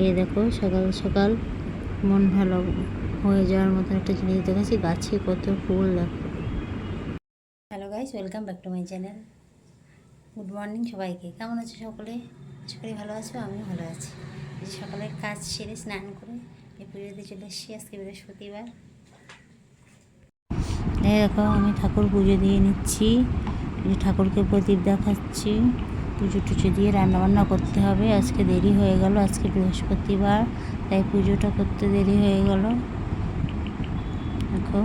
এই দেখো সকাল সকাল মন ভালো হয়ে যাওয়ার মতো একটা জিনিস দেখাচ্ছি, গাছে কত ফুল দেখো। Hello guys, welcome back to my channel. Good morning সবাইকে। কেমন আছো সকলে? আশা করি ভালো আছো, আমিও ভালো আছি। সকালের কাজ সেরে স্নান করে এই পুজোতে চলে এসেছি। আজকে বৃহস্পতিবার। এই দেখো আমি ঠাকুর পুজো দিয়ে নিচ্ছি, ঠাকুরকে প্রদীপ দেখাচ্ছি। পুজো টুজো দিয়ে রান্নাবান্না করতে হবে। আজকে দেরি হয়ে গেল, আজকে বৃহস্পতিবার, তাই পুজোটা করতে দেরি হয়ে গেল। দেখো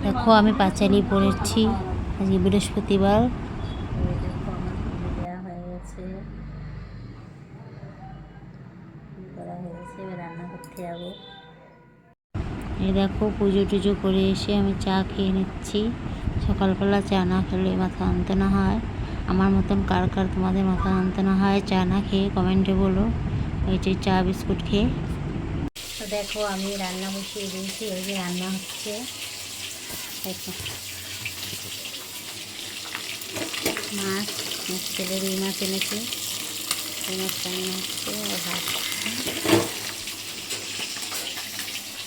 দেখো আমি পাঁচালি পড়েছি, আজকে বৃহস্পতিবার। দেখো আমার পুজো দেওয়া হয়ে গেছে, করা হয়ে গেছে, এবার রান্না করতে যাবো। এই দেখো পুজো টুজো করে এসে আমি চা খেয়ে নিচ্ছি। সকালবেলা চা না খেলে মাথা আনতে না হয়। আমার মতন কার কার তোমাদের মাথা আনতে না হয় চা না খেয়ে কমেন্টে বলো। এই যে চা বিস্কুট খেয়ে। তো দেখো আমি রান্না বসিয়ে দিয়েছি, এই যে রান্না হচ্ছে। দেখো মাছ, ছেলে রুই মাছ এনেছি, রুই মাছ রান্না হচ্ছে। আর ভাত,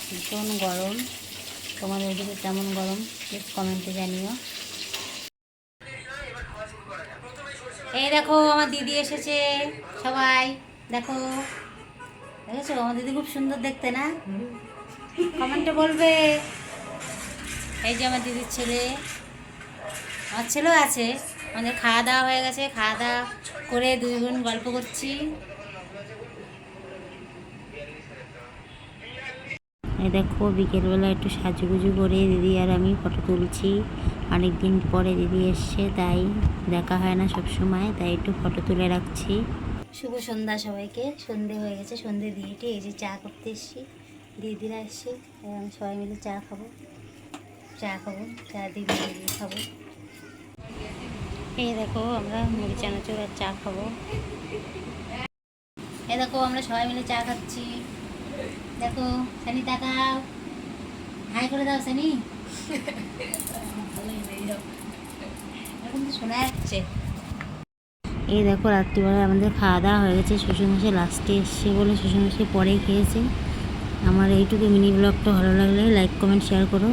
ভীষণ গরম। তোমাদের ওদিকে কেমন গরম প্লিজ কমেন্টে জানিও। এই দেখো আমার দিদি এসেছে, সবাই দেখো, দেখেছো আমার দিদি খুব সুন্দর দেখতে না? কমেন্টে বলবে। এই যে আমার দিদির ছেলে, আমার ছেলেও আছে। আমাদের খাওয়া দাওয়া হয়ে গেছে, খাওয়া দাওয়া করে দুই বোন গল্প করছি। এই দেখো বিকেলবেলা একটু সাজুগুজু করে দিদি আর আমি ফটো তুলছি। অনেক দিন পরে দিদি এসছে, তাই দেখা হয় না সব সময়, তাই একটু ফটো তুলে রাখছি। শুভ সন্ধ্যা সবাইকে। সন্ধে হয়ে গেছে, সন্ধে দিয়েটি এই যে চা করতে এসেছি। দিদিরা এসছে, আমি সবাই মিলে চা খাবো, চা দিদি খাবো। এই দেখো আমরা মুড়ি চানাচুর আর চা খাবো। এই দেখো আমরা সবাই মিলে চা খাচ্ছি। দেখো সানি তাকাও, হাই করে দাও সানি। এখন তো শোনা যাচ্ছে। এই দেখো রাত্রিবেলা আমাদের খাওয়া দাওয়া হয়ে গেছে। শ্বশুরমশাই লাস্টে এসছে বলে শ্বশুরমশাই পরে খেয়েছে। আমার এইটুকু মিনি ব্লগটা ভালো লাগলে লাইক কমেন্ট শেয়ার করো।